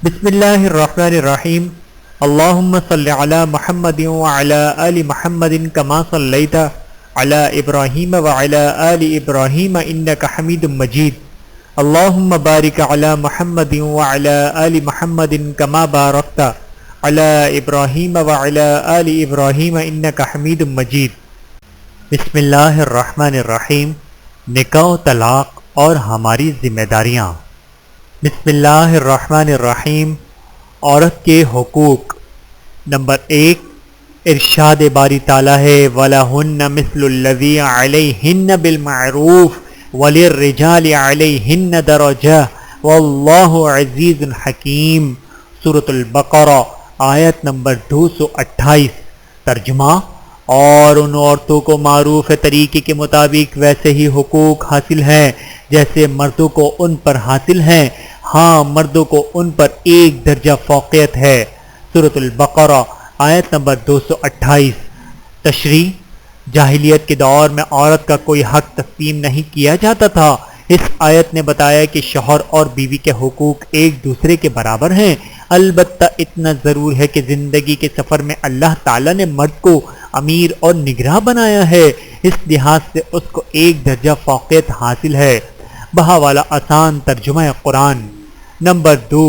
بسم اللہ الرحمن الرحیم اللہم صلی علی محمد وعلی آل محمد کما صلیت علی ابراہیم وعلی آل ابراہیم انک حمید مجید اللہم بارک علی محمد وعلی آل محمد کما بارکت علی ابراہیم وعلی آل ابراہیم انک حمید مجید۔ بسم اللہ الرحمن الرحیم۔ نکاح و طلاق اور ہماری ذمہ داریاں۔ بسم اللہ الرحمن الرحیم۔ عورت کے حقوق۔ نمبر 1، ارشاد باری تعالیٰ ہے وَلَهُنَّ مِثْلُ الَّذِي عَلَيْهِنَّ بِالْمَعْرُوفِ وَلِلرِّجَالِ عَلَيْهِنَّ دَرَجَةٌ وَاللَّهُ عَزِيزٌ حَكِيمٌ۔ سورۃ البقرہ آیت نمبر 228۔ ترجمہ: اور ان عورتوں کو معروف طریقے کے مطابق ویسے ہی حقوق حاصل ہیں جیسے مردوں کو ان پر حاصل ہیں، ہاں مردوں کو ان پر ایک درجہ فوقیت ہے۔ سورۃ البقرہ آیت نمبر 228۔ تشریح: جاہلیت کے دور میں عورت کا کوئی حق تسلیم نہیں کیا جاتا تھا۔ اس آیت نے بتایا کہ شوہر اور بیوی کے حقوق ایک دوسرے کے برابر ہیں، البتہ اتنا ضرور ہے کہ زندگی کے سفر میں اللہ تعالیٰ نے مرد کو امیر اور نگراں بنایا ہے، اس لحاظ سے اس کو ایک درجہ فوقیت حاصل ہے۔ بہاوالہ آسان ترجمہ قرآن۔ نمبر 2،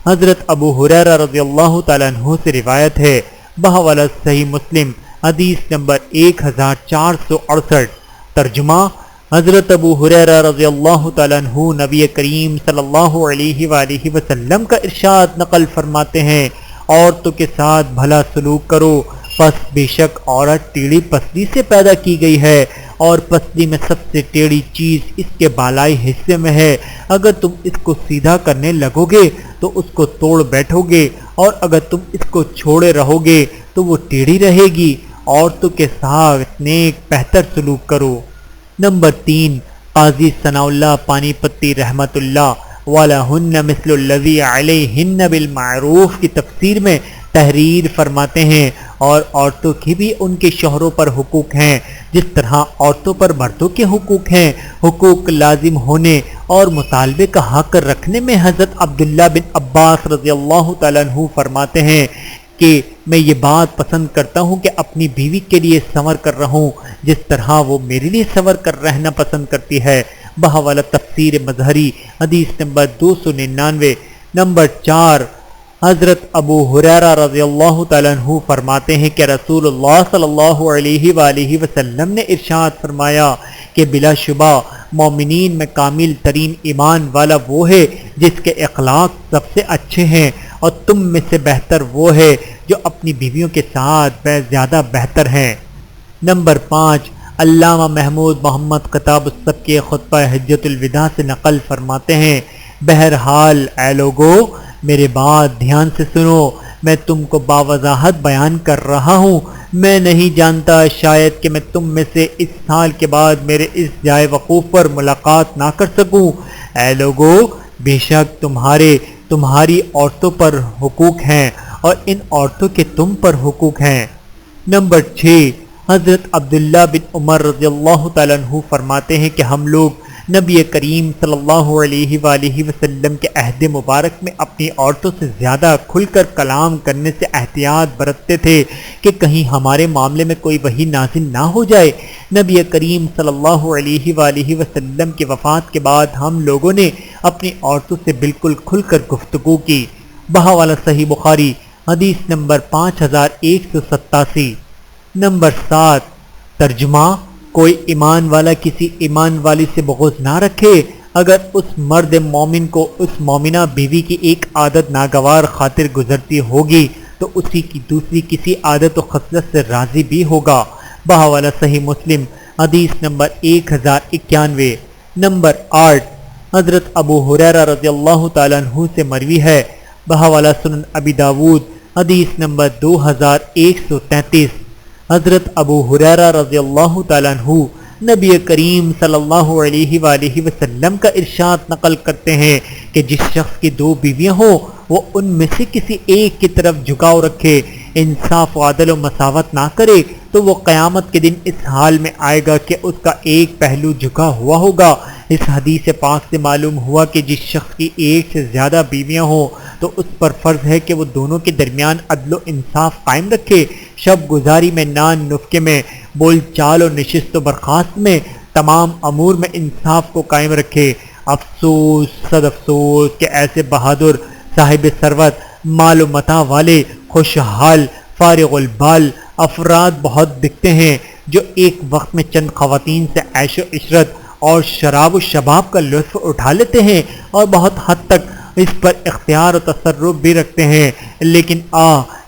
حضرت ابو ہریرہ رضی اللہ تعالیٰ عنہ سے روایت ہے، بہاوالہ صحیح مسلم حدیث نمبر 1468۔ ترجمہ: حضرت ابو ہریرہ رضی اللہ تعالیٰ عنہ نبی کریم صلی اللہ علیہ وآلہ وسلم کا ارشاد نقل فرماتے ہیں، عورتوں کے ساتھ بھلا سلوک کرو، پس بے شک عورت ٹیڑھی پسلی سے پیدا کی گئی ہے، اور پسلی میں سب سے ٹیڑھی چیز اس کے بالائی حصے میں ہے، اگر تم اس کو سیدھا کرنے لگو گے تو اس کو توڑ بیٹھو گے، اور اگر تم اس کو چھوڑے رہو گے تو وہ ٹیڑھی رہے گی۔ عورتوں کے ساتھ نیک بہتر سلوک کرو۔ نمبر 3، قاضی ثناء اللہ پانی پتی رحمۃ اللہ وَلَهُنَّ مِثْلُ الَّذِي عَلَيْهِنَّ بِالْمَعْرُوفِ کی تفسیر میں تحریر فرماتے ہیں، اور عورتوں کی بھی ان کے شوہروں پر حقوق ہیں جس طرح عورتوں پر مردوں کے حقوق ہیں۔ حقوق لازم ہونے اور مطالبے کا حق رکھنے میں حضرت عبداللہ بن عباس رضی اللہ تعالیٰ عنہ فرماتے ہیں کہ میں یہ بات پسند کرتا ہوں کہ اپنی بیوی کے لیے سنور کر رہوں جس طرح وہ میرے لیے سنور کر رہنا پسند کرتی ہے۔ بہاوالہ تفسیر مظہری حدیث نمبر 299۔ نمبر 4، حضرت ابو ہریرہ رضی اللہ تعالیٰ عنہ فرماتے ہیں کہ رسول اللہ صلی اللہ علیہ وآلہ وسلم نے ارشاد فرمایا کہ بلا شبہ مومنین میں کامل ترین ایمان والا وہ ہے جس کے اخلاق سب سے اچھے ہیں، اور تم میں سے بہتر وہ ہے جو اپنی بیویوں کے ساتھ زیادہ بہتر ہیں۔ نمبر 5، علامہ محمود محمد خطاب السب کے خطبہ حجۃ الوداع سے نقل فرماتے ہیں، بہرحال اے لوگو میرے بات دھیان سے سنو، میں تم کو باوضاحت بیان کر رہا ہوں، میں نہیں جانتا شاید کہ میں تم میں سے اس سال کے بعد میرے اس جائے وقوف پر ملاقات نہ کر سکوں۔ اے لوگو بے شک تمہاری عورتوں پر حقوق ہیں اور ان عورتوں کے تم پر حقوق ہیں۔ نمبر 6، حضرت عبداللہ بن عمر رضی اللہ تعالیٰ عنہ فرماتے ہیں کہ ہم لوگ نبی کریم صلی اللہ علیہ وآلہ وسلم کے عہد مبارک میں اپنی عورتوں سے زیادہ کھل کر کلام کرنے سے احتیاط برتتے تھے کہ کہیں ہمارے معاملے میں کوئی وحی نازل نہ ہو جائے۔ نبی کریم صلی اللہ علیہ وآلہ وسلم کی وفات کے بعد ہم لوگوں نے اپنی عورتوں سے بالکل کھل کر گفتگو کی۔ بہاوالہ صحیح بخاری حدیث نمبر 5187۔ نمبر 7، ترجمہ: کوئی ایمان والا کسی ایمان والی سے بغض نہ رکھے، اگر اس مرد مومن کو اس مومنہ بیوی کی ایک عادت ناگوار خاطر گزرتی ہوگی تو اسی کی دوسری کسی عادت و خصلت سے راضی بھی ہوگا۔ بہاوالہ صحیح مسلم حدیث نمبر 1091۔ نمبر 8، حضرت ابو ہریرہ رضی اللہ تعالیٰ عنہ سے مروی ہے، بہاوالہ سنن ابی داود حدیث نمبر 2133۔ حضرت ابو ہریرہ رضی اللہ تعالیٰ عنہ نبی کریم صلی اللہ علیہ وآلہ وسلم کا ارشاد نقل کرتے ہیں کہ جس شخص کی 2 بیویاں ہوں وہ ان میں سے کسی ایک کی طرف جھکاؤ رکھے، انصاف و عدل و مساوت نہ کرے تو وہ قیامت کے دن اس حال میں آئے گا کہ اس کا ایک پہلو جھکا ہوا ہوگا۔ اس حدیث پاک سے معلوم ہوا کہ جس شخص کی ایک سے زیادہ بیویاں ہوں تو اس پر فرض ہے کہ وہ دونوں کے درمیان عدل و انصاف قائم رکھے، شب گزاری میں، نان نفقے میں، بول چال و نشست و برخاست میں، تمام امور میں انصاف کو قائم رکھے۔ افسوس، صد افسوس کہ ایسے بہادر، صاحب ثروت، مال و متاع والے، خوشحال، فارغ البال افراد بہت دکھتے ہیں جو ایک وقت میں چند خواتین سے عیش و عشرت اور شراب و شباب کا لطف اٹھا لیتے ہیں اور بہت حد تک اس پر اختیار و تصرف بھی رکھتے ہیں، لیکن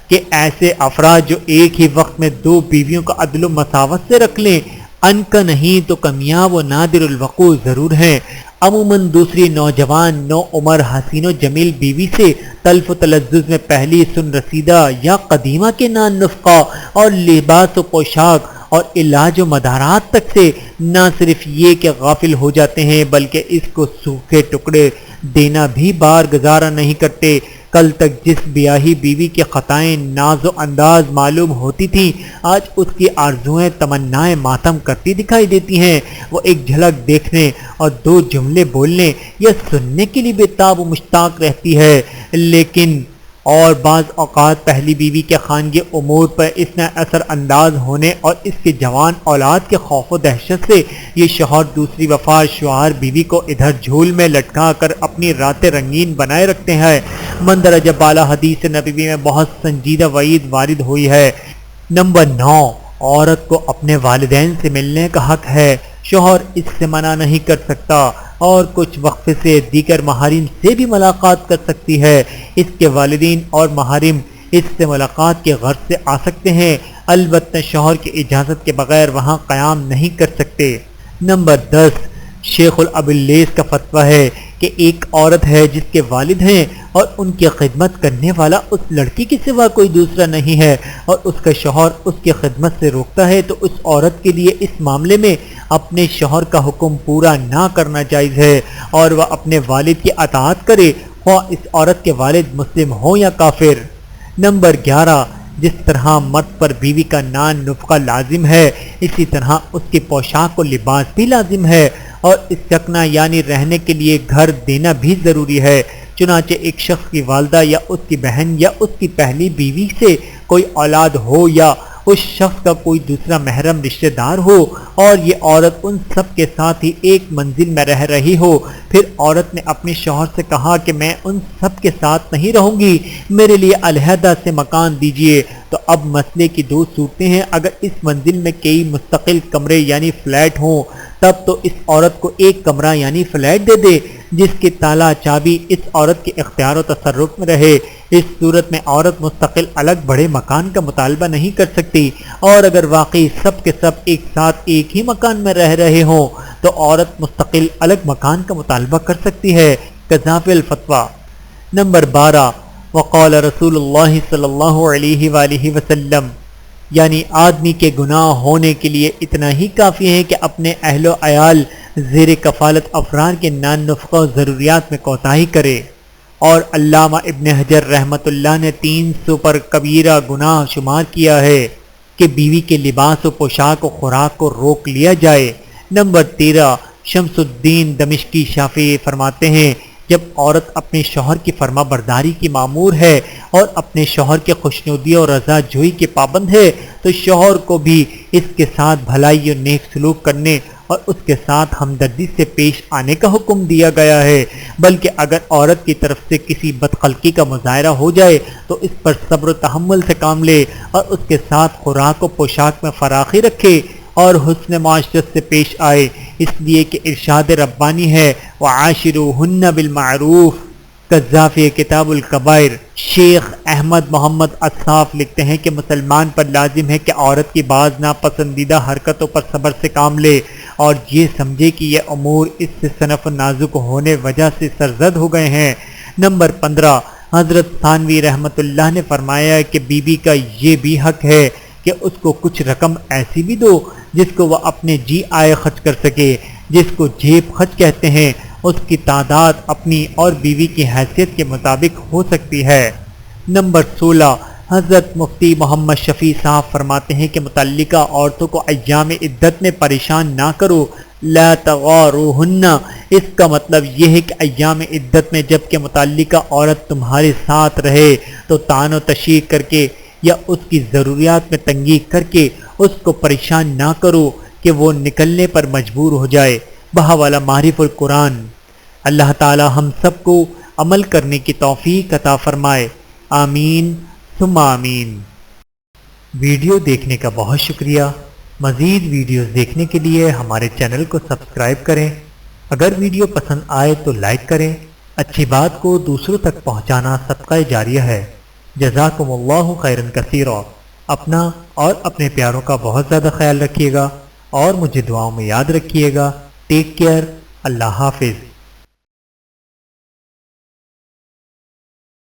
کہ ایسے افراد جو ایک ہی وقت میں دو بیویوں کا عدل و مساوت سے رکھ لیں، ان کا نہیں تو کمیاب و نادر الوقوع ضرور ہیں۔ عموماً دوسری نوجوان نو عمر حسین و جمیل بیوی سے تلف و تلذذ میں پہلی سن رسیدہ یا قدیمہ کے نان نفقہ اور لباس و پوشاک اور علاج و مدارات تک سے نہ صرف یہ کہ غافل ہو جاتے ہیں بلکہ اس کو سوکھے ٹکڑے دینا بھی بار گزارا نہیں کرتے۔ کل تک جس بیاہی بیوی کے خطائیں ناز و انداز معلوم ہوتی تھیں، آج اس کی آرزوئیں تمنائیں ماتم کرتی دکھائی دیتی ہیں۔ وہ ایک جھلک دیکھنے اور دو جملے بولنے یا سننے کے لیے بے تاب و مشتاق رہتی ہے، لیکن اور بعض اوقات پہلی بیوی کے خانگی امور پر اتنا اثر انداز ہونے اور اس کے جوان اولاد کے خوف و دہشت سے یہ شوہر دوسری وفات شوہر بیوی کو ادھر جھول میں لٹکا کر اپنی راتیں رنگین بنائے رکھتے ہیں۔ مندرجہ بالا حدیث نبوی میں بہت سنجیدہ وعید وارد ہوئی ہے۔ نمبر 9، عورت کو اپنے والدین سے ملنے کا حق ہے، شوہر اس سے منع نہیں کر سکتا اور کچھ وقفے سے دیگر محارم سے بھی ملاقات کر سکتی ہے۔ اس کے والدین اور محارم اس سے ملاقات کے غرض سے آ سکتے ہیں، البتہ شوہر کی اجازت کے بغیر وہاں قیام نہیں کر سکتے۔ نمبر 10، شیخ الابلیس کا فتویٰ ہے کہ ایک عورت ہے جس کے والد ہیں اور ان کی خدمت کرنے والا اس لڑکی کے سوا کوئی دوسرا نہیں ہے اور اس کا شوہر اس کی خدمت سے روکتا ہے، تو اس عورت کے لیے اس معاملے میں اپنے شوہر کا حکم پورا نہ کرنا جائز ہے اور وہ اپنے والد کی اطاعت کرے، خواہ اس عورت کے والد مسلم ہوں یا کافر۔ نمبر 11، جس طرح مرد پر بیوی کا نان نفقہ لازم ہے، اسی طرح اس کی پوشاک و لباس بھی لازم ہے اور اسکنا یعنی رہنے کے لیے گھر دینا بھی ضروری ہے۔ چنانچہ ایک شخص کی والدہ یا اس کی بہن یا اس کی پہلی بیوی سے کوئی اولاد ہو یا اس شخص کا کوئی دوسرا محرم رشتہ دار ہو اور یہ عورت ان سب کے ساتھ ہی ایک منزل میں رہ رہی ہو، پھر عورت نے اپنے شوہر سے کہا کہ میں ان سب کے ساتھ نہیں رہوں گی، میرے لیے علیحدہ سے مکان دیجیے، تو اب مسئلے کی دو صورتیں ہیں۔ اگر اس منزل میں کئی مستقل کمرے یعنی فلیٹ ہوں تب تو اس عورت کو ایک کمرہ یعنی فلیٹ دے دے جس کی تالا چابی اس عورت کے اختیار و تصرف میں رہے۔ اس صورت میں عورت مستقل الگ بڑے مکان کا مطالبہ نہیں کر سکتی، اور اگر واقعی سب کے سب ایک ساتھ ایک ہی مکان میں رہ رہے ہوں تو عورت مستقل الگ مکان کا مطالبہ کر سکتی ہے۔ قذافی الفتویٰ۔ نمبر 12، وقال رسول اللہ صلی اللہ علیہ وآلہ وسلم، یعنی آدمی کے گناہ ہونے کے لیے اتنا ہی کافی ہے کہ اپنے اہل و عیال زیر کفالت افراد کے نان نفقہ و ضروریات میں کوتاہی کرے۔ اور علامہ ابن حجر رحمۃ اللہ نے 300 پر کبیرہ گناہ شمار کیا ہے کہ بیوی کے لباس و پوشاک و خوراک کو روک لیا جائے۔ نمبر 13، شمس الدین دمشقی شافعی فرماتے ہیں، جب عورت اپنے شوہر کی فرما برداری کی مامور ہے اور اپنے شوہر کے خوشنودی اور رضا جوئی کے پابند ہے تو شوہر کو بھی اس کے ساتھ بھلائی و نیک سلوک کرنے اور اس کے ساتھ ہمدردی سے پیش آنے کا حکم دیا گیا ہے، بلکہ اگر عورت کی طرف سے کسی بدخلقی کا مظاہرہ ہو جائے تو اس پر صبر و تحمل سے کام لے اور اس کے ساتھ خوراک و پوشاک میں فراخی رکھے اور حسن معاشرت سے پیش آئے، اس لیے کہ ارشاد ربانی ہے وعاشروہن بالمعروف۔ قذافی کتاب الکبائر۔ شیخ احمد محمد اصاف لکھتے ہیں کہ مسلمان پر لازم ہے کہ عورت کی بعض ناپسندیدہ حرکتوں پر صبر سے کام لے اور یہ سمجھے کہ یہ امور اس سے صنف نازک ہونے وجہ سے سرزد ہو گئے ہیں۔ نمبر 15، حضرت ثانوی رحمۃ اللہ نے فرمایا کہ بیوی کا یہ بھی حق ہے کہ اس کو کچھ رقم ایسی بھی دو جس کو وہ اپنے جی آئے خرچ کر سکے، جس کو جیب خرچ کہتے ہیں۔ اس کی تعداد اپنی اور بیوی کی حیثیت کے مطابق ہو سکتی ہے۔ نمبر 16، حضرت مفتی محمد شفیع صاحب فرماتے ہیں کہ متعلقہ عورتوں کو ایام عدت میں پریشان نہ کرو لا تغاروہن، اس کا مطلب یہ ہے کہ ایام عدت میں جب کہ متعلقہ عورت تمہارے ساتھ رہے تو طعن و تشیع کر کے یا اس کی ضروریات میں تنگی کر کے اس کو پریشان نہ کرو کہ وہ نکلنے پر مجبور ہو جائے۔ بہاوالہ معرف القرآن۔ اللہ تعالی ہم سب کو عمل کرنے کی توفیق عطا فرمائے، آمین ثم آمین۔ ویڈیو دیکھنے کا بہت شکریہ۔ مزید ویڈیوز دیکھنے کے لیے ہمارے چینل کو سبسکرائب کریں۔ اگر ویڈیو پسند آئے تو لائک کریں۔ اچھی بات کو دوسروں تک پہنچانا صدقہ جاریہ ہے۔ جزاکم اللہ خیرا کثیرا۔ اپنا اور اپنے پیاروں کا بہت زیادہ خیال رکھیے گا اور مجھے دعاؤں میں یاد رکھیے گا۔ Take care. اللہ حافظ۔